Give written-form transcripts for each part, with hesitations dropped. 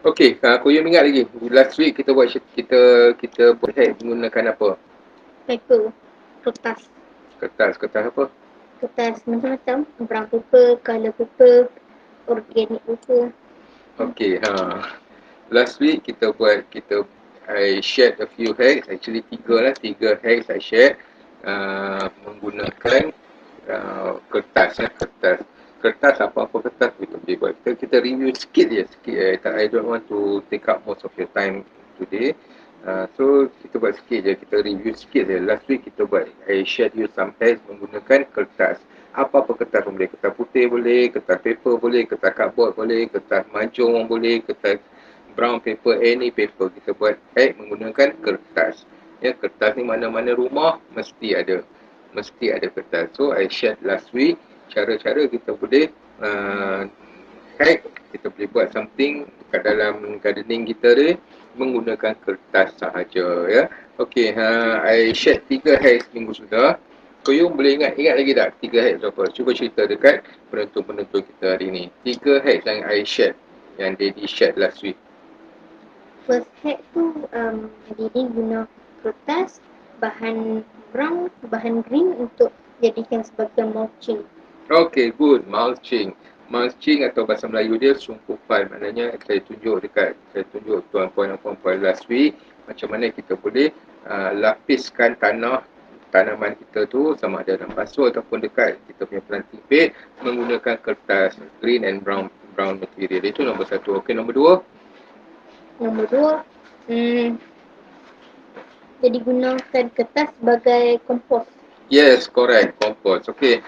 Okey, aku yang ingat lagi. Last week kita buat hack menggunakan apa? Paper, kertas. Kertas apa? Kertas macam-macam. Brown paper, color paper, organic paper. Okey, last week I shared a few hacks, actually tiga hacks I shared menggunakan kertas apa-apa kertas kita boleh buat. Kita review sikit je, I don't want to take up most of your time today. So kita buat sikit je, kita review sikit je. Last week I shared you some hacks menggunakan kertas. Apa-apa kertas pun boleh, kertas putih boleh, kertas paper boleh, kertas cardboard boleh, kertas mancung boleh, kertas brown paper, any paper. Kita buat hack menggunakan kertas. Ya, kertas ni mana-mana rumah mesti ada kertas. So I shared last week cara-cara kita boleh hack, kita boleh buat something kat dalam gardening kita ni menggunakan kertas sahaja, ya. Okey, I shared 3 hacks minggu sudah. Koyong boleh ingat lagi tak 3 hacks apa? Cuba cerita dekat penonton-penonton kita hari ni. 3 hacks yang I shared, yang Daddy shared last week. First hack tu, Didi guna kertas, bahan brown, bahan green untuk jadikan sebagai mulching. Okay, good. Mulching. Mulching atau bahasa Melayu dia sumpupan. Maknanya saya tunjuk tuan-puan dan puan-puan last week macam mana kita boleh lapiskan tanaman kita tu sama ada dalam basuh ataupun dekat kita punya planting bed menggunakan kertas green and brown material. Itu nombor 1. Okey, nombor 2. Nombor 2, jadi gunakan kertas sebagai kompos. Yes, correct. Kompos. Okey.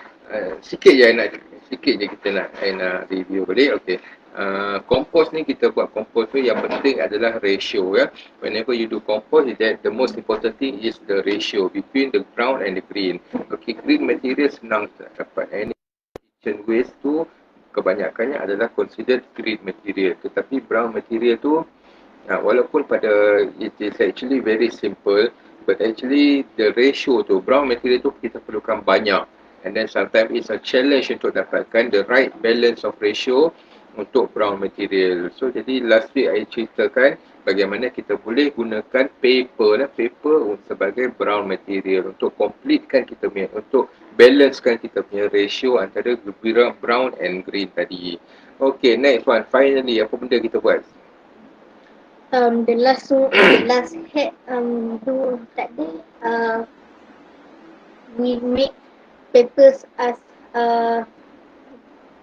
Sikit je kita nak review balik. Okey. Kompos ni kita buat kompos tu yang penting adalah ratio, ya. Whenever you do kompos, the most important thing is the ratio between the brown and the green. Okey, green material senang dapat. Any kitchen waste tu kebanyakannya adalah considered green material. Tetapi brown material tu walaupun it is actually very simple, but actually the ratio tu, brown material tu kita perlukan banyak. And then sometimes it's a challenge untuk dapatkan the right balance of ratio untuk brown material. So jadi last week I ceritakan bagaimana kita boleh gunakan paper sebagai brown material untuk completekan kita punya, untuk balancekan kita punya ratio antara brown and green tadi. Okay, next one. Finally, apa benda kita buat? The last hack do tadi, we make papers as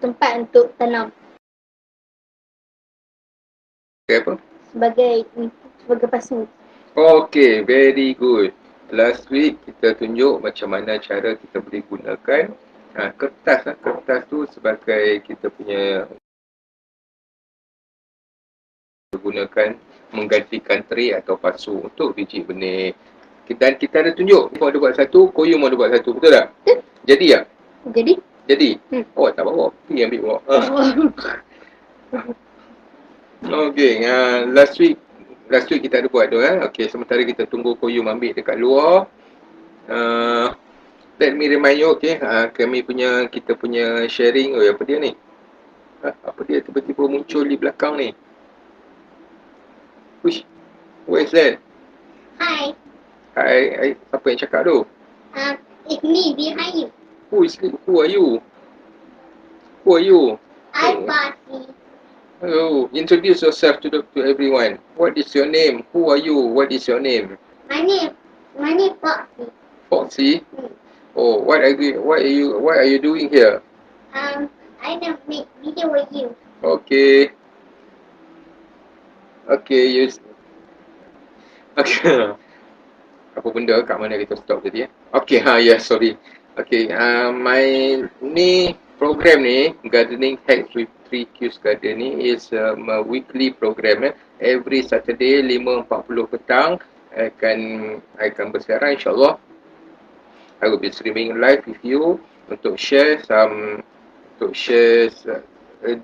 tempat untuk tanam. Apa? Sebagai pasu. Okay, very good. Last week kita tunjuk macam mana cara kita boleh gunakan kertas. Kertas tu sebagai kita punya gunakan menggantikan tray atau pasu untuk biji benih. Dan kita ada tunjuk, kau ada buat satu, Koyum ada buat satu, betul tak? Jadi tak? Jadi? Oh, tak bawa. Ni ambil bawa. Okay, last week kita ada buat tu. Okay, sementara kita tunggu Koyum ambil dekat luar. Let me remind you, okay, kita punya sharing. Oh, apa dia ni? Apa dia tiba-tiba muncul di belakang ni? Wish, where is that? Hi. Siapa yang cakap tu? It's me behind you. Who are you? I'm Parsi. Oh, introduce yourself to everyone. What is your name? Who are you? What is your name? My name Parsi. Foxy? Oh, what are you doing here? I don't make video with you. Okay. Okay, okay. Apa benda kat mana kita stop tadi? Okay, sorry. Okay, my program ni, Gardening Hacks with 3Qs Garden ni is a weekly program. Every Saturday 5.40 petang akan bersiaran, insyaAllah. I will be streaming live with you untuk share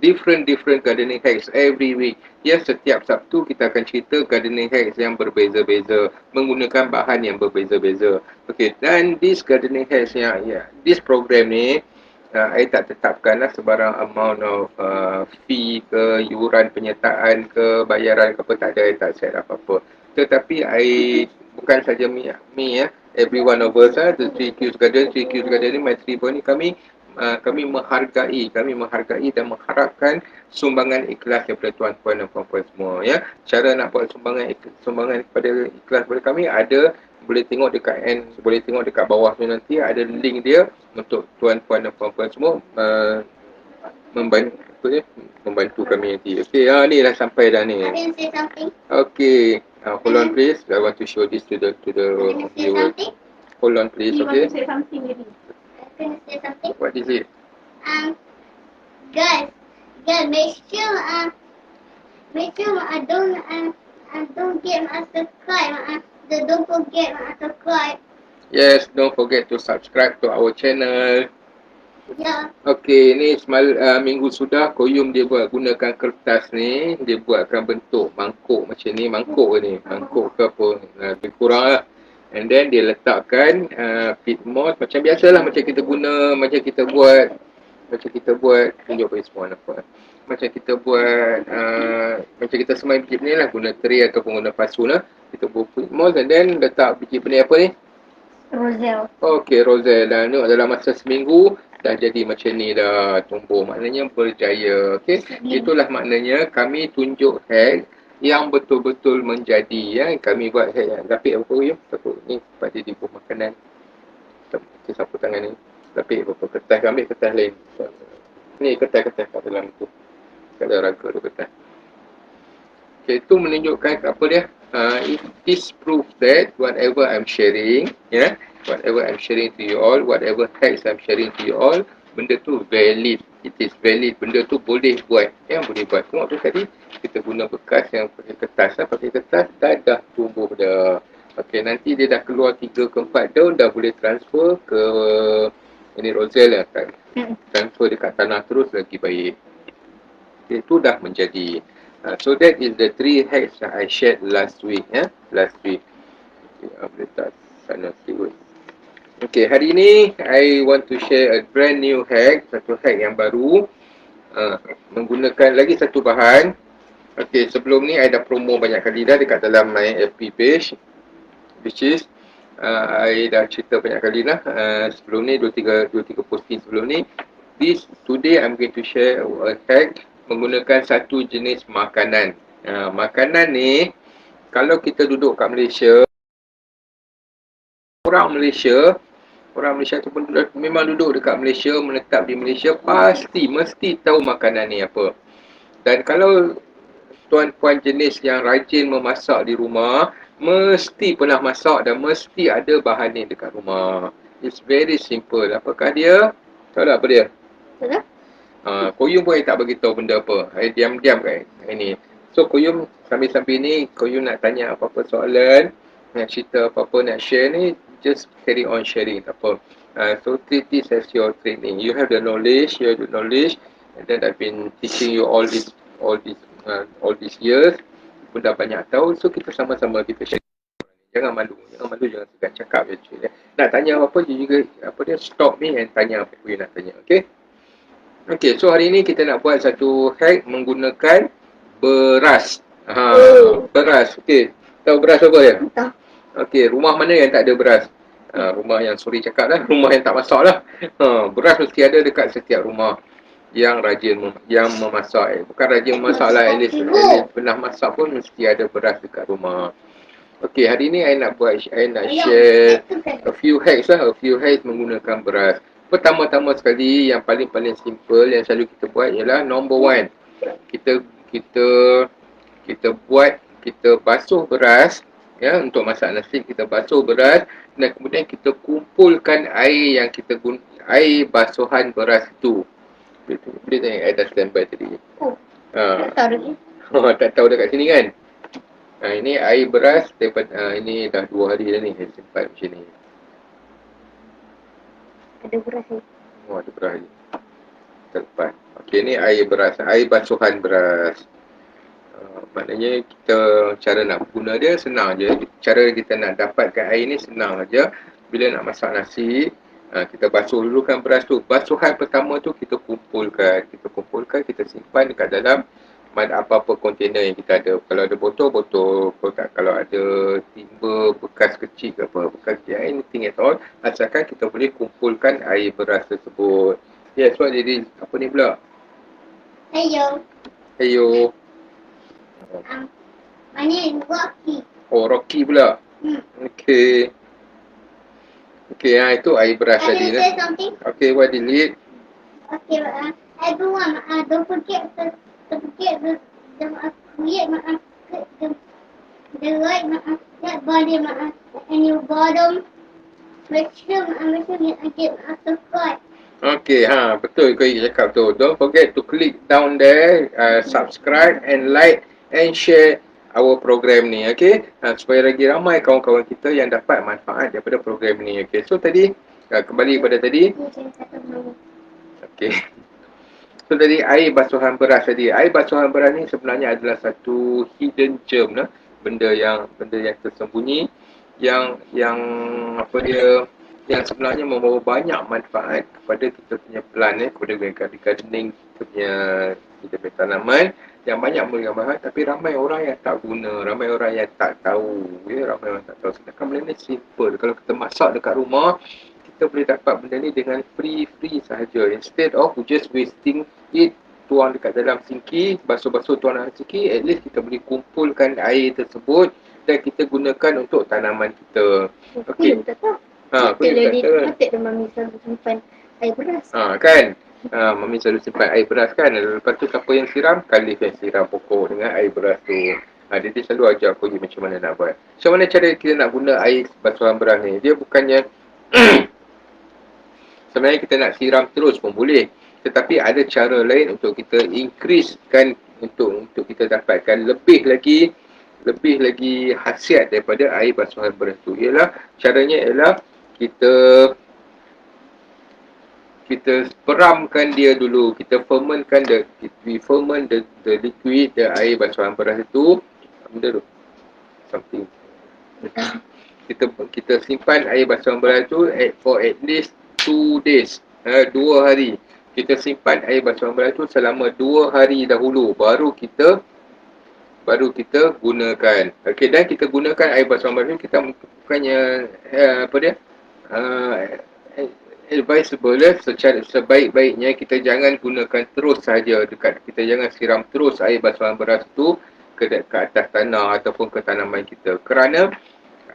different gardening hacks every week. Ya, setiap Sabtu kita akan cerita gardening hacks yang berbeza-beza menggunakan bahan yang berbeza-beza. Okay, dan this gardening hacks this program ni I tak tetapkanlah sebarang amount of fee ke, yuran penyertaan ke, bayaran ke apa, tak ada, I tak set apa-apa. Tetapi I bukan saja me every one of us, the 3Qs Garden ni, my 3 boy ni, kami menghargai dan mengharapkan sumbangan ikhlas daripada tuan-tuan dan puan-puan semua, ya. Cara nak buat sumbangan kepada ikhlas kepada kami ada, boleh tengok dekat bawah tu, nanti ada link dia untuk tuan-tuan dan puan-puan semua membantu kami nanti. Okey, ni dah sampai dah ni. I can say something. Okey, hold on please. I want to show this to the Can I say viewers. something? Hold on please, You want okay? to say something, maybe? Can I say something? What is it? Guys, make sure I don't get subscribe. Don't forget subscribe. Yes, don't forget to subscribe to our channel. Yeah. Okey, ni minggu sudah Koyum dia gunakan kertas ni, dia buatkan bentuk mangkuk macam ni, mangkuk ke apa, lebih kurang lah. And then dia letakkan pit moss macam biasalah, macam kita buat tunjuk bagi semua nampak. Macam kita buat macam kita semai biji benih lah, guna tray ataupun guna pasu lah. Kita buat pit moss and then letak biji benih apa ni? Roselle. Okey, Roselle. Dan dalam masa seminggu dah jadi macam ni dah tumbuh. Maknanya berjaya. Okey. Itulah maknanya kami tunjuk hack yang betul-betul menjadi, ya. Kami buat hack yang lapik apa ya? Takut ni tempat dia dibuh makanan. Kita sapu tangan ni. Lapik apa kertas, ambil kertas lain. Ni kertas kat dalam tu. Kat dalam rangka tu kertas. Okay, itu menunjukkan apa dia? This proof that whatever I'm sharing, whatever I'm sharing to you all, whatever hacks I'm sharing to you all, benda tu valid. It is valid. Benda tu boleh buat. Boleh buat. Tengok tu tadi, kita guna bekas yang pakai kertas. Pakai kertas, dah tumbuh dah. Okay, nanti dia dah keluar 3 ke 4 daun, dah boleh transfer ke ini Roselle lah kan. Transfer dekat tanah terus lagi baik. Okay, itu dah menjadi. So that is the 3 hacks that I shared last week. Last week. Okay, letak sana sikit. Okay, hari ini I want to share a brand new hack. Satu hack yang baru. Menggunakan lagi satu bahan. Okay, sebelum ni I dah promo banyak kali dah dekat dalam my FB page. Which is, I dah cerita banyak kali lah. Sebelum ni, 2-3 posting sebelum ni. Today I'm going to share a hack menggunakan satu jenis makanan. Makanan ni, kalau kita duduk kat Malaysia, orang Malaysia tu pun memang duduk dekat Malaysia, menetap di Malaysia, mesti tahu makanan ni apa. Dan kalau tuan-puan jenis yang rajin memasak di rumah, mesti pernah masak dan mesti ada bahan ni dekat rumah. It's very simple. Apakah dia? Tahu tak apa dia? Betul? Koyum pun tak bagi tahu benda apa. I diam-diam kat ini. So Koyum sambil-sambil ni, Koyum nak tanya apa-apa soalan, nak cerita apa-apa, nak share ni, just carry on sharing, tak apa. So treat this as your training. You have the knowledge, and then I've been teaching you all these years. Pun dah banyak tahu. So kita sama-sama kita share. Jangan malu, jangan segan cakap je. Nak tanya apa-apa juga, stop me and tanya apa you nak tanya, okay? Okay, so hari ni kita nak buat satu hack menggunakan beras. Beras. Okay, tahu beras apa ya? Tahu. Okay, rumah mana yang tak ada beras? Rumah yang Suri cakap lah, rumah yang tak masak lah. Beras mesti ada dekat setiap rumah yang memasak. Bukan rajin memasak lah, at least pernah masak pun mesti ada beras dekat rumah. Okay, hari ni I nak share a few hacks menggunakan beras. Pertama-tama sekali, yang paling simple yang selalu kita buat ialah number 1. Kita basuh beras, untuk masak nasi. Kita basuh beras dan kemudian kita kumpulkan air yang air basuhan beras itu. Boleh tengok I dah standby tadi. Tak tahu lagi. Tak tahu dekat sini kan? Ini air beras daripada ini dah 2 hari dah ni saya simpan macam ni. Ada beras ni. Ada beras ni. Terlepas. Okey, ni air beras, air basuhan beras. Maknanya cara nak guna dia senang je. Cara kita nak dapatkan air ni senang aja. Bila nak masak nasi, Kita basuh dulu kan beras tu. Basuhan pertama tu kita kumpulkan. Kita simpan dekat dalam mana apa-apa kontainer yang kita ada. Kalau ada botol. Kalau ada timba bekas kecil ke apa, bekas anything at all, asalkan kita boleh kumpulkan air beras tersebut. Yes, what jadi apa ni pula? Hello. Ayo. My name is Rocky. Oh, Rocky pula. Okay. Okay, itu air beras I tadi. will say something. Okay, what delete? Okay, everyone, don't forget the create the right that body and your bottom. Make sure you get subscribe. Okay, betul kau cakap tu. Don't forget to click down there, subscribe and like and share our program ni, okay? Supaya lagi ramai kawan-kawan kita yang dapat manfaat daripada program ni, okay? So tadi, kembali pada tadi. Okay. So tadi air basuhan beras tadi. Air basuhan beras ni sebenarnya adalah satu hidden gem, benda yang tersembunyi yang apa dia, yang sebenarnya membawa banyak manfaat kepada kita punya plant, kepada gardening kita punya tanaman yang banyak memberikan manfaat, tapi ramai orang yang tak guna, ramai orang yang tak tahu, ramai orang tak tahu. Sedangkan benda ni simple. Kalau kita masak dekat rumah, kita boleh dapat benda ni dengan free sahaja. Instead of just wasting it, tuang dekat dalam sinki, basuh-basuh tuang dalam sinki, at least kita boleh kumpulkan air tersebut dan kita gunakan untuk tanaman kita. Okey. Patut Mami selalu simpan air beras. Kan? Mami selalu simpan air beras kan. Lepas tu siapa yang siram? Khalif yang siram pokok dengan air beras tu. Dia selalu ajar aku macam mana nak buat. Macam mana cara kita nak guna air basuhan beras ni? Dia bukannya sebenarnya kita nak siram terus pun boleh. Tetapi ada cara lain untuk kita increasekan, untuk kita dapatkan lebih lagi khasiat daripada air basuhan beras tu. Caranya ialah kita peramkan dia dulu, kita fermentkan we ferment the liquid, the air basuhan beras itu. Benda tu something. Kita simpan air basuhan beras tu for at least 2 days, 2 hari. Kita simpan air basuhan beras tu selama 2 hari dahulu, baru kita gunakan. Okey, dan kita gunakan air basuhan beras tu, kita bukannya advisable secara sebaik-baiknya kita jangan gunakan terus saja kita jangan siram terus air basuhan beras tu ke atas tanah ataupun ke tanaman kita, kerana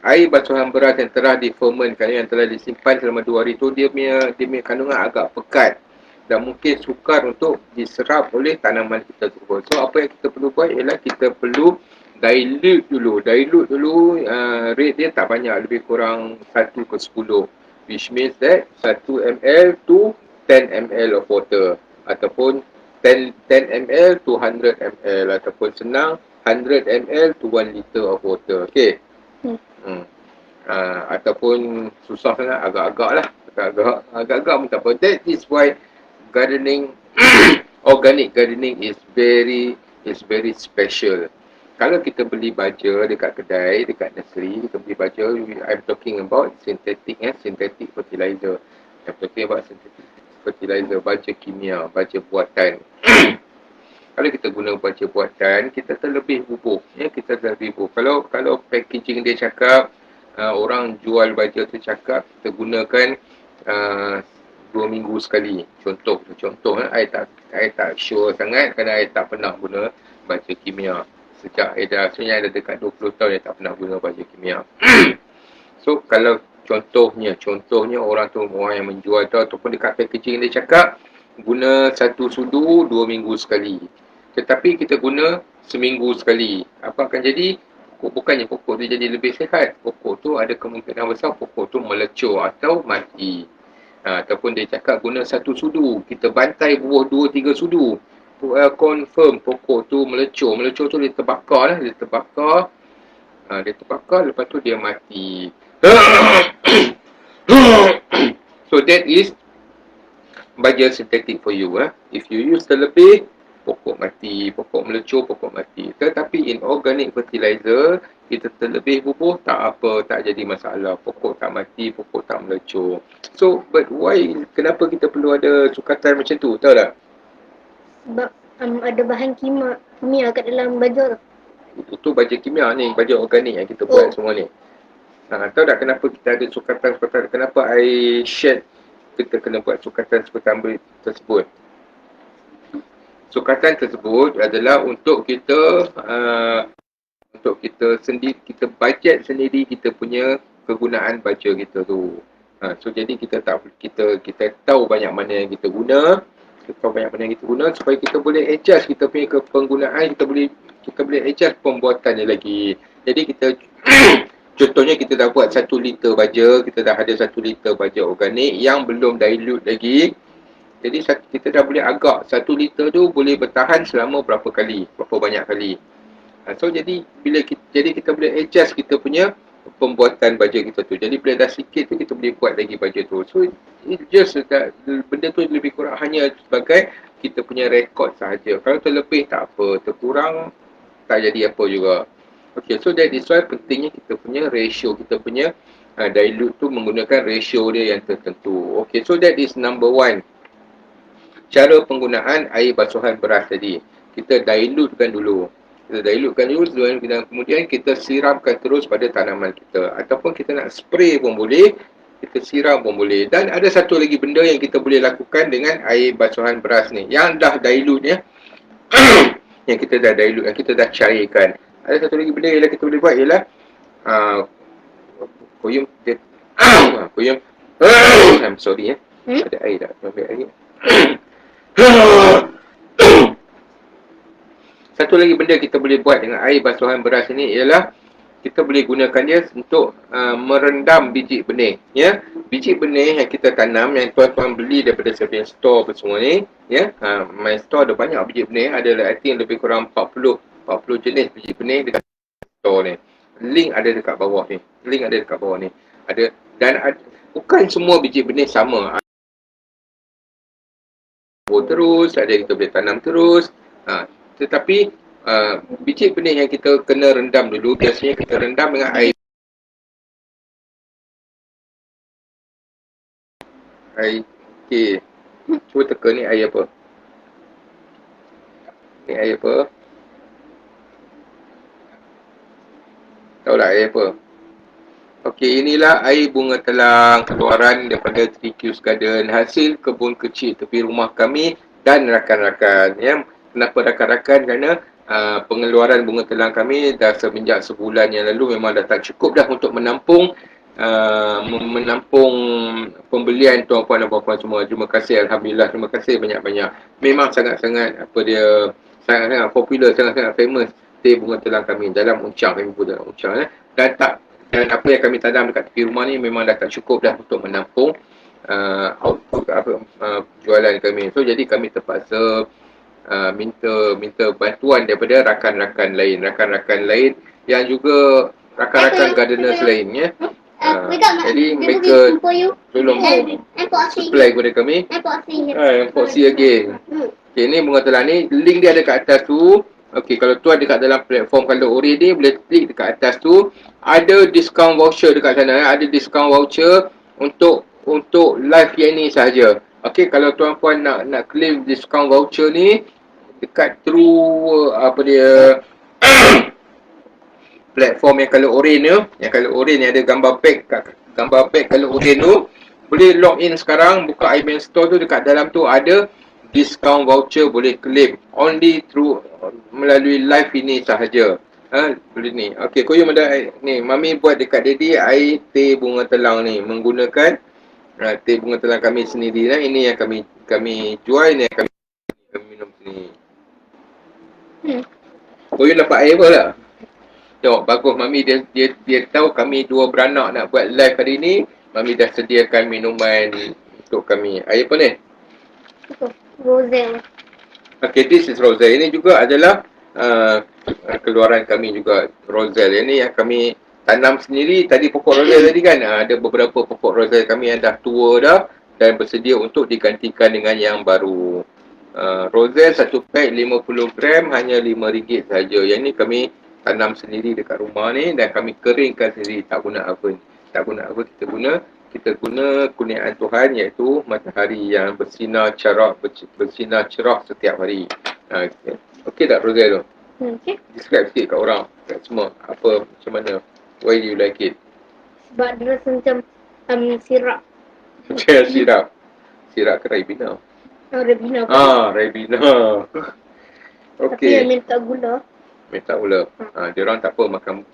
air basuhan beras yang telah difermentkan, yang telah disimpan selama 2 hari tu, dia punya kandungan agak pekat dan mungkin sukar untuk diserap oleh tanaman kita tersebut. So apa yang kita perlu buat ialah kita perlu dilute dulu, rate dia tak banyak, lebih kurang 1/10, which means that 1 ml to 10 ml of water, ataupun 10 ml to 100 ml, ataupun senang 100 ml to 1 liter of water. Okay. Ataupun susah sangat, agak-agak pun tak apa. That is why organic gardening is very special. Kalau kita beli baja dekat kedai, dekat nursery, kita beli baja, I'm talking about synthetic fertilizer. I'm talking about synthetic fertilizer, baja kimia, baja buatan. Kalau kita guna baja buatan, kita terlebih bubuk. Kalau packaging dia cakap, orang jual baja tu cakap, kita gunakan 2 minggu sekali. Contoh, I tak sure sangat kerana I tak pernah guna baja kimia. Sejak sebenarnya ada dekat 20 tahun I tak pernah guna baja kimia. So kalau contohnya orang yang menjual tu ataupun dekat packaging dia cakap guna 1 sudu 2 minggu sekali. Tetapi kita guna seminggu sekali. Apa akan jadi? Bukannya pokok tu jadi lebih sihat. Pokok tu ada kemungkinan besar pokok tu melecur atau mati. Ataupun dia cakap guna 1 sudu, kita bantai buah 2-3 sudu, confirm pokok tu melecur tu dia terbakar, lepas tu dia mati. So that is baja sintetik for you. If you use terlebih, pokok mati, pokok melecur, pokok mati. Tetapi in organic fertilizer, kita terlebih bubuh, tak apa, tak jadi masalah. Pokok tak mati, pokok tak melecur. So, but why, kenapa kita perlu ada sukatan macam tu, tahu tak? Sebab ada bahan kimia kat dalam baju tu. Itu baja kimia ni, baja organik yang kita buat semua ni. Tahu tak kenapa kita ada sukatan-sukatan, kenapa I share kita kena buat sukatan-sukatan tersebut. Sukatan tersebut adalah untuk kita sendiri, kita bajet sendiri kita punya kegunaan baja kita tu. So jadi kita tahu banyak mana yang kita guna, supaya kita boleh adjust kita punya penggunaan, kita boleh adjust pembuatannya lagi. Jadi kita contohnya kita dah buat 1 liter baja, kita dah ada 1 liter baja organik yang belum dilute lagi. Jadi kita dah boleh agak 1 liter tu boleh bertahan selama berapa banyak kali. So jadi kita boleh adjust kita punya pembuatan baju kita tu. Jadi bila dah sikit tu kita boleh buat lagi baju tu. So it just benda tu lebih kurang hanya sebagai kita punya rekod sahaja. Kalau terlebih tak apa, terkurang tak jadi apa juga. Okay, so that is why pentingnya kita punya ratio, kita punya dilute tu menggunakan ratio dia yang tertentu. Okay, so that is number 1. Cara penggunaan air basuhan beras tadi. Kita dilutekan dulu. Kemudian kita siramkan terus pada tanaman kita. Ataupun kita nak spray pun boleh. Kita siram pun boleh. Dan ada satu lagi benda yang kita boleh lakukan dengan air basuhan beras ni. Yang dah dilute ya. Yang kita dah dilute, yang kita dah cairkan. Ada satu lagi benda yang kita boleh buat ialah koyum. Koyum. I'm sorry ya. Ada air tak? Ambil air. Satu lagi benda kita boleh buat dengan air basuhan beras ini ialah kita boleh gunakan dia untuk merendam biji benih. Ya, biji benih yang kita tanam, yang tuan-tuan beli daripada sebuah store semua ni, ya, my store ada banyak biji benih, ada I think lebih kurang 40 jenis biji benih dekat store ni. Link ada dekat bawah ni. Ada bukan semua biji benih sama. Terus, ada kita boleh tanam terus. Tetapi biji benih yang kita kena rendam dulu, biasanya kita rendam dengan air. Okay. Cuba teka ni air apa? Ni air apa? Tahu tak air apa? Okey, inilah air bunga telang keluaran daripada 3Q's Garden, hasil kebun kecil tepi rumah kami dan rakan-rakan. Ya. Kenapa rakan-rakan? Kerana pengeluaran bunga telang kami dah semenjak sebulan yang lalu memang dah tak cukup dah untuk menampung pembelian tuan-puan dan puan-puan semua. Terima kasih, alhamdulillah, terima kasih banyak-banyak. Memang sangat-sangat sangat-sangat popular, sangat-sangat famous teh bunga telang kami dalam Uncang, kami pun dalam Uncang. Dan apa yang kami tanam dekat tepi rumah ni memang dah tak cukup dah untuk menampung output jualan kami. So jadi kami terpaksa minta bantuan daripada rakan-rakan lain yang juga rakan-rakan gardeners lain ya. Jadi mereka tolong supply kepada kami. Epoxy again. Okay, ni bunga telang ni, link dia ada kat atas tu. Okey, kalau tuan dekat dalam platform Colour Ori ni, boleh klik dekat atas tu. Ada discount voucher dekat sana. Ada discount voucher untuk live yang ni sahaja. Okey, kalau tuan-puan nak claim discount voucher ni, dekat through platform yang Colour Orange ni, yang Colour Orange ni ada gambar bag Colour Orange tu, boleh log in sekarang, buka iBank Store tu, dekat dalam tu ada discount voucher, boleh claim only through melalui live ini sahaja. Boleh ni. Okey, koyum ada ni, mami buat dekat daddy air teh bunga telang ni menggunakan teh bunga telang kami sendiri. Ini yang kami jual, ini yang kami minum sini. Koyum dapat air apa tak? Tengok, bagus mami, dia tahu kami dua beranak nak buat live hari ni. Mami dah sediakan minuman untuk kami. Air apa ni? Roselle. Okay, this is Roselle. Ini juga adalah keluaran kami juga, Roselle. Ini yang kami tanam sendiri. Tadi pokok Roselle tadi kan, ada beberapa pokok Roselle kami yang dah tua dah dan bersedia untuk digantikan dengan yang baru. Roselle satu pack 50 gram hanya RM5 saja. Yang ni kami tanam sendiri dekat rumah ni dan kami keringkan sendiri. Tak guna apa ni. Tak guna apa kita guna kurniaan Tuhan iaitu matahari yang bersinar cerah setiap hari. Okay. Okey tak Roselle tu? Okay. Describe sikit kat orang, kat semua. Apa, macam mana? Why do you like it? Sebab dia rasa macam sirap. Macam sirap. Sirap ke Ribena? Ribena pun. Ribena. Tapi yang minta gula. Minta gula. Dia orang tak apa makan,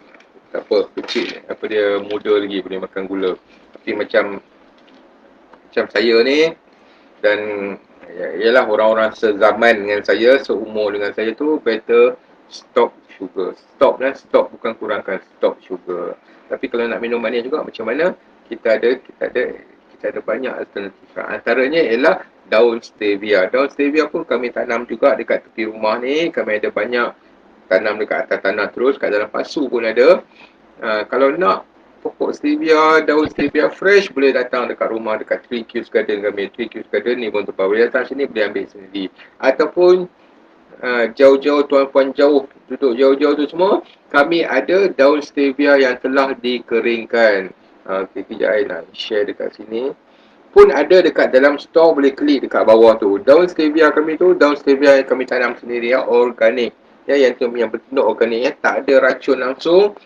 tak apa, kecil. Apa dia muda lagi boleh makan gula. Tapi macam saya ni, dan ialah orang-orang sezaman dengan saya, seumur dengan saya tu, better stop sugar. Stop bukan kurangkan, stop sugar. Tapi kalau nak minum manis juga macam mana? Kita ada banyak alternatif. Antaranya ialah daun stevia. Daun stevia pun kami tanam juga dekat tepi rumah ni. Kami ada banyak tanam dekat atas tanah terus, kat dalam pasu pun ada. Kalau nak pokok stevia, daun stevia fresh, boleh datang dekat rumah, dekat 3Q's Garden kami. 3Q's Garden ni pun tempat boleh datang sini, boleh ambil sendiri. Ataupun jauh-jauh, tuan-puan jauh, duduk jauh-jauh tu semua, kami ada daun stevia yang telah dikeringkan. Okay, kejap saya nak share dekat sini. Pun ada dekat dalam store, boleh klik dekat bawah tu. Daun stevia kami tu, daun stevia yang kami tanam sendiri, organik. Yang betul organik, tak ada racun langsung.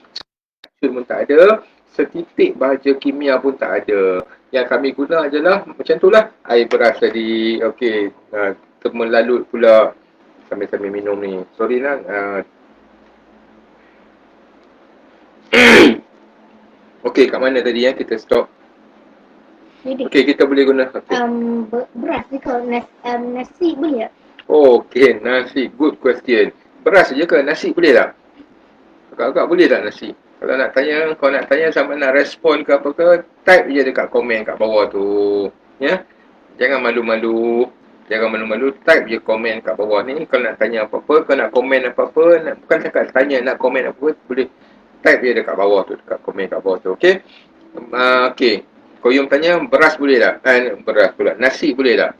Racun pun tak ada. Setitik bahagia kimia pun tak ada. Yang kami guna adalah, macam tu lah, air beras tadi. Okay, melalut pula sambil minum ni. Sorry lah. Okay, kat mana tadi kita stop? Okay, kita boleh guna. Okay. Beras ni kalau nasi boleh tak? Okay, nasi. Good question. Beras saja ke? Nasi boleh tak? Agak-agak boleh tak nasi? Kalau nak tanya sama nak respon ke apa ke, type je dekat komen kat bawah tu. Ya? Jangan malu-malu. Type je komen kat bawah ni. Kalau nak tanya apa-apa, kalau nak komen apa-apa, bukan cakap tanya, nak komen apa-apa, boleh type je dekat bawah tu, dekat komen kat bawah tu. Okay? Okay. Koyum tanya, beras boleh tak? Beras pula. Nasi boleh tak?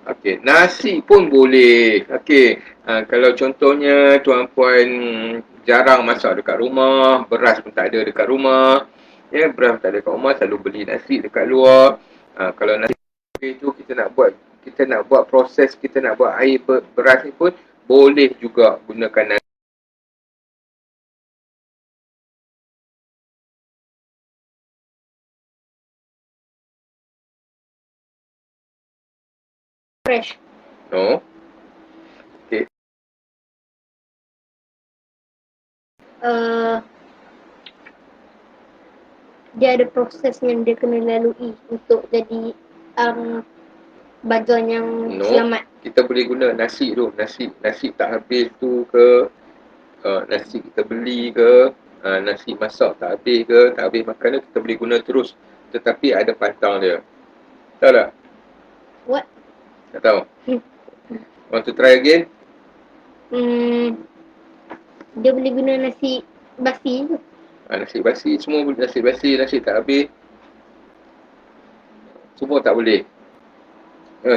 Okay. Nasi pun boleh. Okay. Kalau contohnya tuan-puan jarang masak dekat rumah, beras pun tak ada dekat rumah. Ya, beras tak ada dekat rumah, selalu beli nasi dekat luar. Kalau nasi itu kita nak buat proses, kita nak buat air beras ni pun boleh juga gunakan nasi. Fresh. No. Okay. Dia ada proses yang dia kena lalui untuk jadi bagan yang selamat. Kita boleh guna nasi tu. Nasi tak habis tu ke, nasi kita beli ke, nasi masak tak habis makan tu, kita boleh guna terus. Tetapi ada pantang dia. Tahu tak? What? Tak tahu. Want to try again? Dia boleh guna nasi basi tu. Nasi basi, semua boleh. Nasi basi, nasi tak habis, semua tak boleh.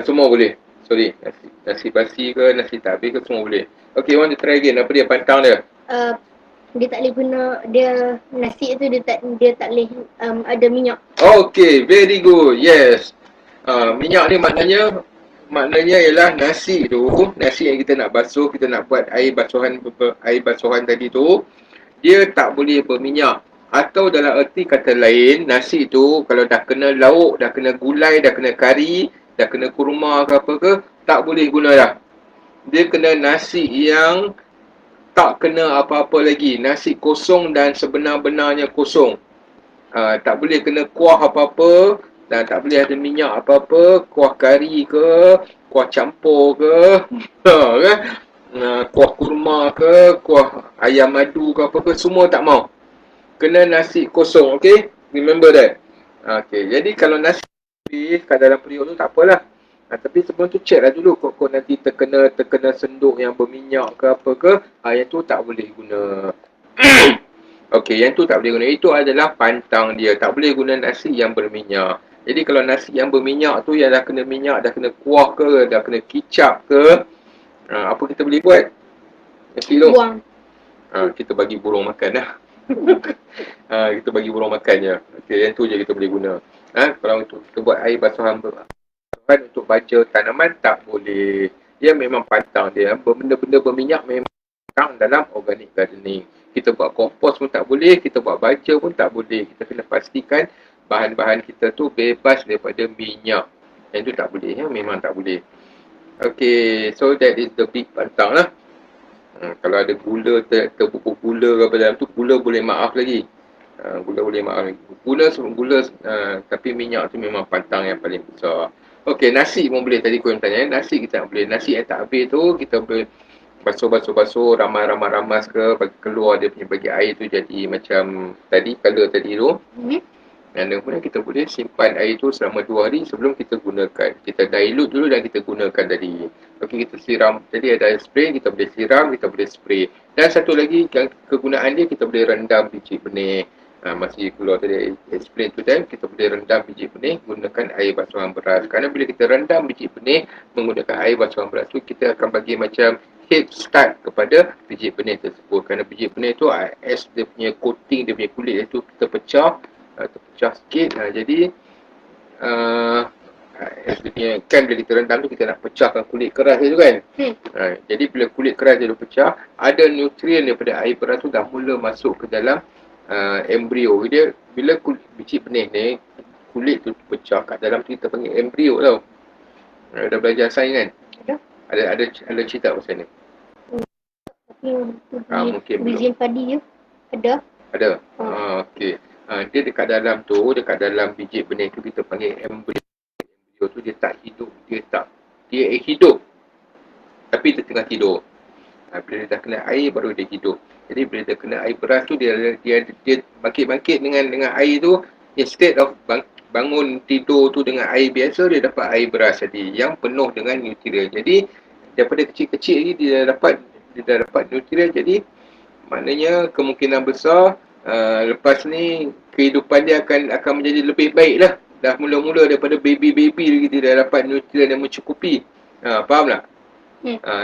Semua boleh. Sorry, nasi basi ke, nasi tak habis ke, semua boleh. Okay, want to try again. Apa dia pantang dia? Dia tak boleh guna, dia nasi tu dia tak boleh ada minyak. Okay, very good. Yes. Minyak ni maknanya ialah nasi tu, nasi yang kita nak basuh, kita nak buat air basuhan tadi tu, dia tak boleh berminyak. Atau dalam erti kata lain, nasi tu kalau dah kena lauk, dah kena gulai, dah kena kari, dah kena kurma ke apa ke, tak boleh guna dah. Dia kena nasi yang tak kena apa-apa lagi. Nasi kosong dan sebenar-benarnya kosong. Tak boleh kena kuah apa-apa dan tak boleh ada minyak apa-apa, kuah kari ke, kuah campur ke, kan? Kuah kurma ke, kuah ayam madu ke apa ke, semua tak mau. Kena nasi kosong, okay? Remember that. Okay, jadi kalau nasi kat dalam periuk tu tak apalah. Tapi sebelum tu check lah dulu, kok nanti terkena senduk yang berminyak ke apa ke, yang tu tak boleh guna. Okey, yang tu tak boleh guna. Itu adalah pantang dia. Tak boleh guna nasi yang berminyak. Jadi kalau nasi yang berminyak tu, yang dah kena minyak, dah kena kuah ke, dah kena kicap ke, apa kita boleh buat? Nasi tu. Buang. Kita bagi burung makan dah. Kita bagi burung makan je. Okey, yang tu je kita boleh guna. Kalau untuk kita buat air basuhan untuk baja tanaman tak boleh. Dia memang pantang dia. Benda-benda berminyak memang pantang dalam organic gardening. Kita buat kompos pun tak boleh, kita buat baja pun tak boleh. Kita kena pastikan bahan-bahan kita tu bebas daripada minyak. Yang tu tak boleh, memang tak boleh. Okay, so that is the big pantang lah. Kalau ada gula, terbubuk gula ke apa dalam tu, gula boleh maaf lagi. Gula boleh maaf lagi. Gula, tapi minyak tu memang pantang yang paling besar. Okey, nasi pun boleh. Tadi kau yang tanya, nasi kita tak boleh. Nasi yang tak habis tu, kita boleh basuh, ramas ke, bagi keluar dia punya, bagi air tu jadi macam tadi, color tadi tu. Dan kemudian kita boleh simpan air tu selama 2 hari sebelum kita gunakan. Kita dilute dulu dan kita gunakan tadi. Okey, kita siram. Jadi ada spray, kita boleh siram, kita boleh spray. Dan satu lagi, yang kegunaan dia, kita boleh rendam biji benih. Masih keluar tadi explain tu dan kita boleh rendam biji benih menggunakan air basuhan beras. Kerana bila kita rendam biji benih menggunakan air basuhan beras tu, kita akan bagi macam head start kepada biji benih tersebut. Kerana biji benih tu, as dia punya coating, dia punya kulit itu kita pecah, terpecah sikit. Jadi kan bila kita rendam tu, kita nak pecahkan kulit keras tu kan. Jadi bila kulit keras dia dah pecah, ada nutrien daripada air beras tu dah mula masuk ke dalam embrio. Dia bila biji benih ni kulit tu pecah kat dalam tu, kita panggil embrio tau. Dah belajar sains kan? Ada cerita pasal ni. Mungkin biji padi je ada. Okey. Dia dekat dalam tu, dekat dalam biji benih tu kita panggil embrio. Embrio tu dia tak hidup, dia hidup tapi dia tengah tidur. Bila dia dah kena air baru dia hidup. Jadi bila dia kena air beras tu, dia bangkit-bangkit dengan air tu, instead of bangun tidur tu dengan air biasa, dia dapat air beras tadi yang penuh dengan nutrien. Jadi daripada kecil-kecil ni dia dah dapat nutrien. Jadi maknanya kemungkinan besar lepas ni kehidupan dia akan menjadi lebih baik lah. Dah mula-mula daripada baby lagi dia dah dapat nutrien yang mencukupi. Faham tak?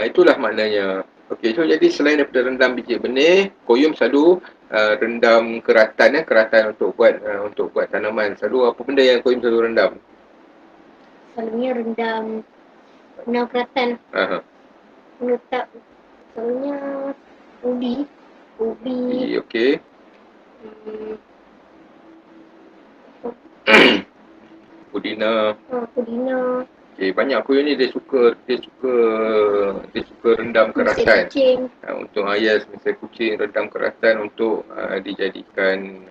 Itulah maknanya. Okey, so jadi selain daripada rendam biji benih, Koyum selalu rendam keratan untuk buat tanaman. Selalu apa benda yang Koyum selalu rendam? Selalunya rendam keratan. Letak selalunya ubi. Okey. Pudina. Okay, banyak Koyum ni dia suka rendam keratan. Untuk misalnya kucing rendam keratan untuk dijadikan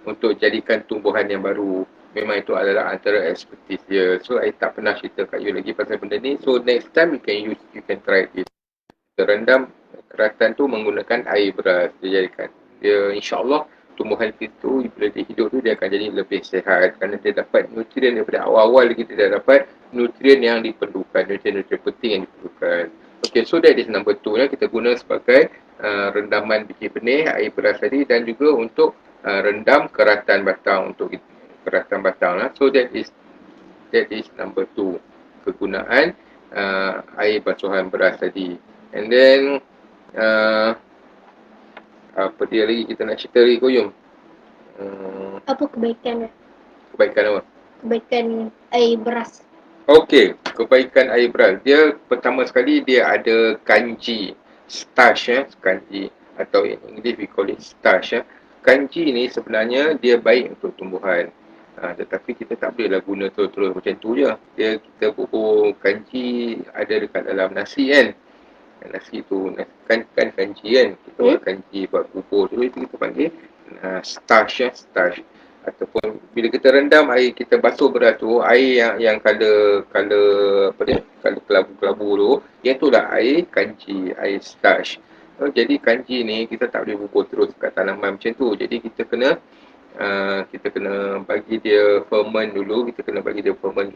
untuk jadikan tumbuhan yang baru. Memang itu adalah antara expertise dia. So I tak pernah cerita kat you lagi pasal benda ni. So next time you can try it. Kita rendam keratan tu menggunakan air beras. Dia insya-Allah tumbuhan itu bila dia hidup tu dia akan jadi lebih sihat kerana dia dapat nutrien daripada awal-awal lagi, dia dah dapat nutrien yang diperlukan, nutrien penting yang diperlukan. Okay, so that is number 2 ya. Kita guna sebagai rendaman biji benih, air beras tadi, dan juga untuk rendam keratan batang lah. So that is number 2, kegunaan air basuhan beras tadi. And then apa dia lagi kita nak cerita lagi Koyum? Apa kebaikan? Kebaikan apa? Kebaikan air beras. Okey, kebaikan air beras. Dia pertama sekali dia ada kanji, starch kanji, atau in English we call it starch. Kanji ni sebenarnya dia baik untuk tumbuhan. Tetapi kita tak bolehlah guna terus-terus macam tu je. Kita bubur kanji ada dekat dalam nasi kan. Nasi tu kan kanji kan. Kita buat kanji, buat bubur tu, itu kita panggil starch. Ataupun bila kita rendam air, kita basuh beras tu, air yang color kelabu-kelabu tu, itulah air kanji, air starch. Jadi kanji ni kita tak boleh bubur terus kat tanaman macam tu. Jadi kita kena bagi dia ferment dulu,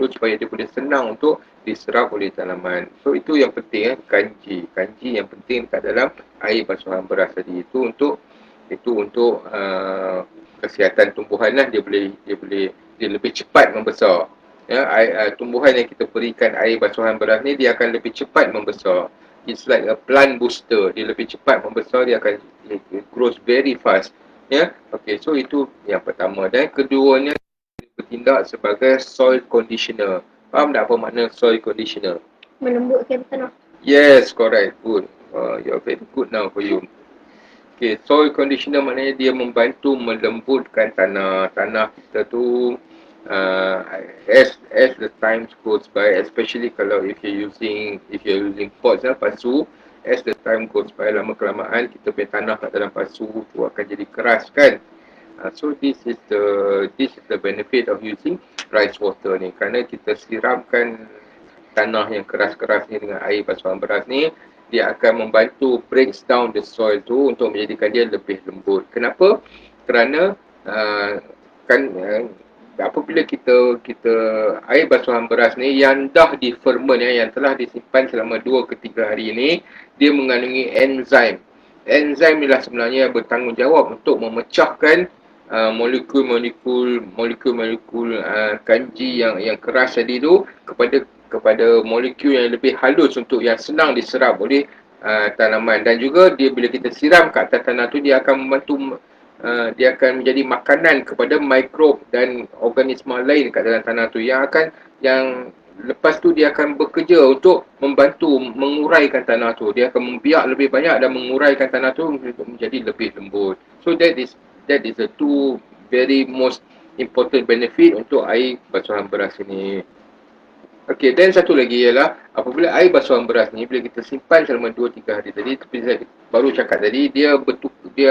supaya dia boleh senang untuk diserap oleh tanaman. So itu yang penting kanji yang penting dekat dalam air basuhan beras tadi. Itu untuk kesihatan tumbuhan lah. Dia boleh dia lebih cepat membesar. Ya, tumbuhan yang kita berikan air basuhan beras ni dia akan lebih cepat membesar. It's like a plant booster. Dia lebih cepat membesar, dia akan it grows very fast. Ya, okey. So itu yang pertama. Dan keduanya bertindak sebagai soil conditioner. Faham tak apa makna soil conditioner? Melembutkan tanah. Yes, correct. Good. You're very good now for you. Okay, soil conditioner maknanya dia membantu melembutkan tanah. Tanah kita tu as the time goes by, especially kalau if you're using pots pasu, as the time goes by, lama kelamaan kita punya tanah kat dalam pasu tu akan jadi keras kan. So this is the benefit of using rice water ni, kerana kita siramkan tanah yang keras-keras ni dengan air basuhan beras ni, dia akan membantu breaks down the soil tu untuk menjadikan dia lebih lembut. Kenapa? Kerana apabila kita air basuhan beras ni yang dah diferment, yang telah disimpan selama 2 ke 3 hari ni, dia mengandungi enzim. Enzim inilah sebenarnya bertanggungjawab untuk memecahkan molekul-molekul kanji yang keras tadi tu kepada molekul yang lebih halus untuk yang senang diserap oleh tanaman. Dan juga dia bila kita siram kat atas tanah tu, dia akan membantu dia akan menjadi makanan kepada mikrob dan organisma lain kat dalam tanah tu yang lepas tu dia akan bekerja untuk membantu menguraikan tanah tu. Dia akan membiak lebih banyak dan menguraikan tanah tu menjadi lebih lembut. So that is the two very most important benefit untuk air basuhan beras ini. Okey, dan satu lagi ialah apabila air basuhan beras ni bila kita simpan selama 2-3 hari tadi, seperti saya baru cakap tadi, dia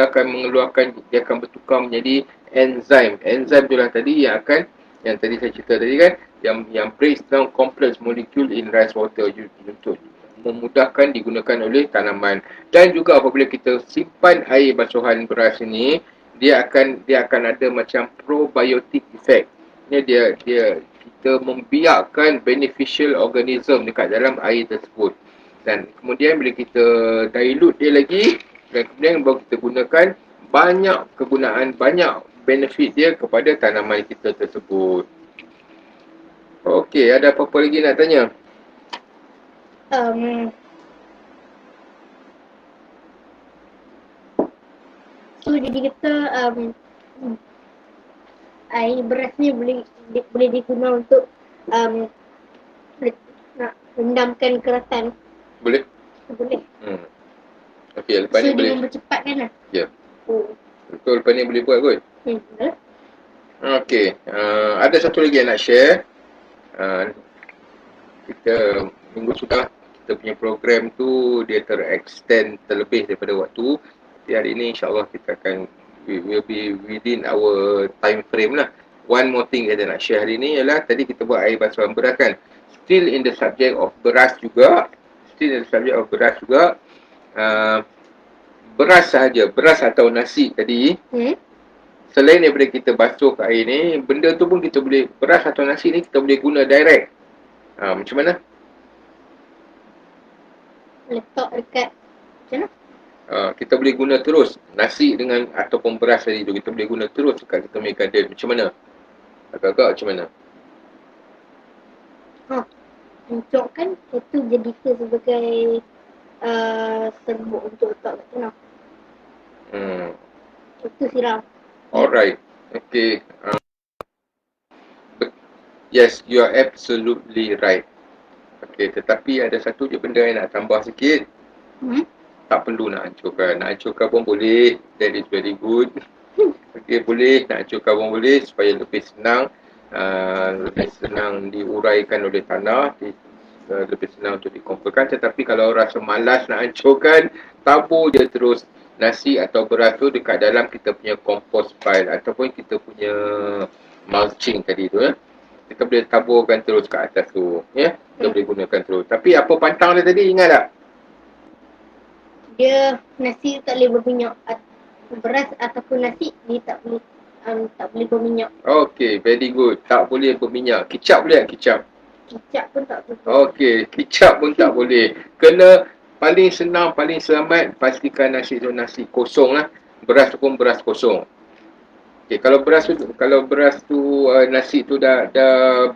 akan bertukar menjadi enzim. Enzim itulah tadi yang tadi saya cerita tadi kan, yang breaks down complex molecule in rice water untuk memudahkan digunakan oleh tanaman. Dan juga apabila kita simpan air basuhan beras ini, dia akan ada macam probiotic effect. Ini dia kita membiakkan beneficial organism dekat dalam air tersebut. Dan kemudian bila kita dilute dia lagi, dan kemudian baru kita gunakan, banyak kegunaan, banyak benefit dia kepada tanaman kita tersebut. Okey, ada apa-apa lagi nak tanya? So jadi kita air beras ni boleh digunakan untuk nak rendamkan kerasan. Boleh? Boleh. Okey, lepas ni boleh. So dia mempercepatkan lah. Ya. Betul, lepas ni boleh buat kot. Betul. Okey, ada satu lagi yang nak share. Kita minggu sudah kita punya program tu dia terextend terlebih daripada waktu. Tapi hari ini insyaAllah kita akan will be within our time frame lah. One more thing yang saya nak share hari ni ialah tadi kita buat air basuhan beras kan. Still in the subject of beras juga. Beras sahaja, beras atau nasi tadi. Selain daripada kita basuh ke air ni, benda tu pun kita boleh, beras atau nasi ni kita boleh guna direct. Macam mana? Letak dekat macam mana? Kita boleh guna terus nasi dengan ataupun beras tadi tu, kita boleh guna terus dekat kita punya garden. Macam mana? Agak-agak macam mana? Untuk kan itu jadikan sebagai serbuk untuk letak kat tanah. Itu siram. Alright. Okay. Yes, you are absolutely right. Okay, tetapi ada satu je benda yang nak tambah sikit. Tak perlu nak hancurkan. Nak hancurkan pun boleh. That is very good. Okay, boleh. Nak hancurkan pun boleh supaya lebih senang. Lebih senang diuraikan oleh tanah. Lebih senang untuk dikumpulkan. Tetapi kalau rasa malas nak hancurkan, tabur je terus nasi atau beras tu dekat dalam kita punya compost pile ataupun kita punya mulching tadi tu. Kita boleh taburkan terus kat atas tu. Kita boleh gunakan terus. Tapi apa pantang dia tadi, ingat tak? Dia nasi tak boleh berminyak. Beras ataupun nasi dia tak boleh berminyak. Okay, very good. Tak boleh berminyak. Kicap boleh tak? Kicap pun tak boleh. Okay, kicap pun tak boleh. Kena paling senang, paling selamat, pastikan nasi tu nasi kosong lah. Beras tu pun beras kosong. Okay, kalau beras tu nasi tu dah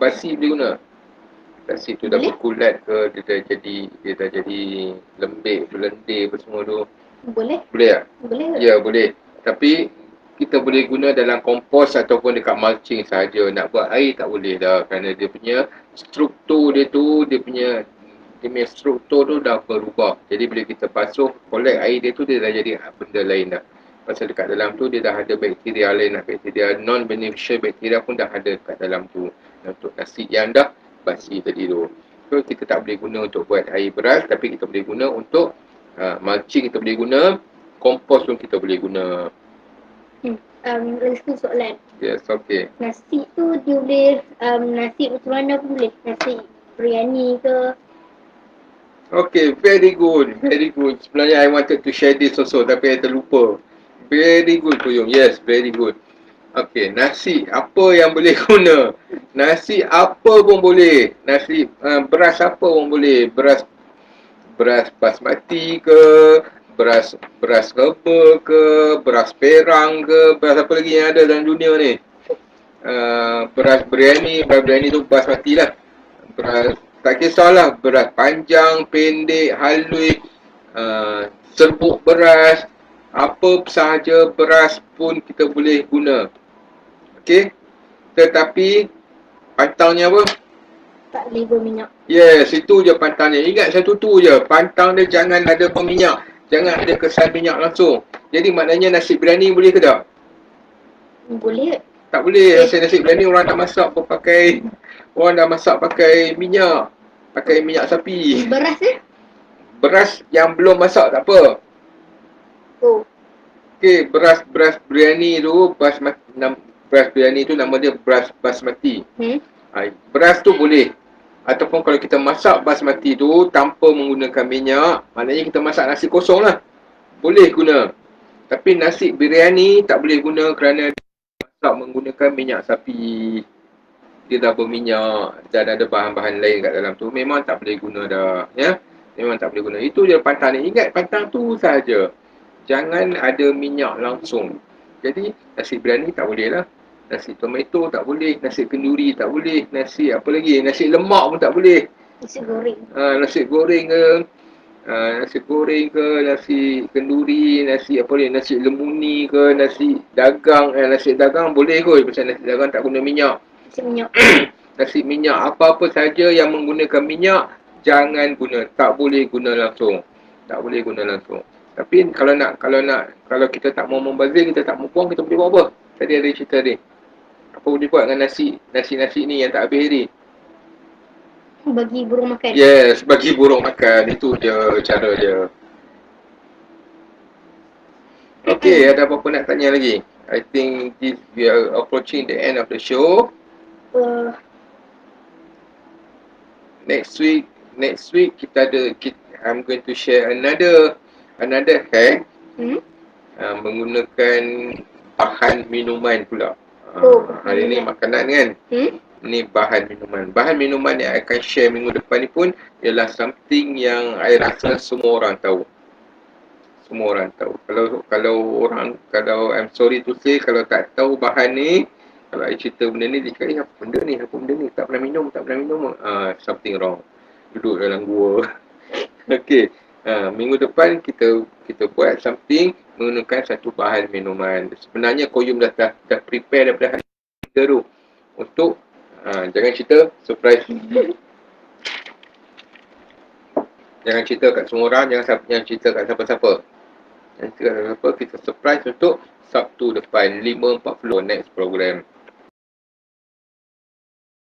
basi boleh guna. Nasi tu dah Boleh? berkulat ke, dia dah jadi lembik, berlendir apa semua tu. Boleh? Boleh tak? Boleh ke? Ya, boleh. Tapi kita boleh guna dalam kompos ataupun dekat mulching saja. Nak buat air tak boleh dah kerana dia punya struktur dia tu, dia punya struktur tu dah berubah. Jadi bila kita basuh, collect air dia tu, dia dah jadi benda lain dah. Pasal dekat dalam tu dia dah ada bakteria lain lah. Bakteria non-beneficial bakteria pun dah ada dekat dalam tu. Untuk nasi yang dah basi tadi tu. So kita tak boleh guna untuk buat air beras, tapi kita boleh guna untuk mulching, kita boleh guna, kompos pun kita boleh guna. Lagi satu soalan. Yes, okay. Nasi tu dia boleh nasi macam mana pun boleh. Nasi biryani ke. Okay, very good, very good. Sebenarnya I wanted to share this also, tapi I terlupa. Very good, Kuyung. Yes, very good. Okay, nasi apa yang boleh guna? Nasi apa pun boleh. Nasi beras apa pun boleh. Beras basmati ke, beras herbal ke, beras perang ke, beras apa lagi yang ada dalam dunia ni? Beras biryani tu basmati lah. Beras, tak kisahlah, beras panjang, pendek, halus, serbuk beras, apa sahaja beras pun kita boleh guna. Okey? Tetapi pantangnya apa? Tak boleh berminyak. Yes, itu je pantangnya. Ingat satu tu je. Pantang dia jangan ada berminyak. Jangan ada kesan minyak langsung. Jadi maknanya nasi biryani boleh ke tak? Boleh. Tak boleh. Nasi biryani orang dah masak pakai minyak. Pakai minyak sapi. Beras Beras yang belum masak tak apa. Oh. Okey, beras biryani tu, beras biryani tu nama dia beras basmati. Beras tu boleh. Ataupun kalau kita masak basmati tu tanpa menggunakan minyak, maknanya kita masak nasi kosong lah. Boleh guna. Tapi nasi biryani tak boleh guna kerana masak menggunakan minyak sapi. Dia dah berminyak dan ada bahan-bahan lain kat dalam tu. Memang tak boleh guna dah. Ya? Memang tak boleh guna. Itu je pantang ni. Ingat pantang tu saja. Jangan ada minyak langsung. Jadi nasi biryani tak boleh lah. Nasi tomato tak boleh. Nasi kenduri tak boleh. Nasi apa lagi? Nasi lemak pun tak boleh. Nasi goreng. Nasi goreng ke. Nasi goreng ke, nasi kenduri, nasi apa ni, nasi lemuni ke, nasi dagang. Nasi dagang boleh kot. Pasal nasi dagang tak guna minyak. Nasi minyak. Nasi minyak, apa-apa saja yang menggunakan minyak, jangan guna. Tak boleh guna langsung. Tak boleh guna langsung. Tapi kalau kita tak mau membazir, kita tak mau buang, kita boleh buat apa? Tadi ada cerita ni. Apa boleh buat dengan nasi ni yang tak habis ni? Bagi burung makan. Yes, bagi burung makan. Itu je cara dia. Okay, ada apa-apa nak tanya lagi? I think we are approaching the end of the show. Next week I'm going to share another hack. Menggunakan bahan minuman pula. Hari ni makanan kan? Ni bahan minuman. Bahan minuman yang I akan share minggu depan ni pun ialah something yang I rasa semua orang tahu. Semua orang tahu. Kalau I'm sorry to say, kalau tak tahu bahan ni, kalau I cerita benda ni, dia cakap, apa benda ni, tak pernah minum. Something wrong. Duduk dalam gua. Okay. Minggu depan kita buat something menggunakan satu bahan minuman. Sebenarnya Koyum dah prepare daripada hari kita tu untuk jangan cerita, surprise. Jangan cerita kat semua orang, jangan cerita kat siapa-siapa. Jangan cerita kat siapa, kita surprise untuk Sabtu depan 5.40 next program.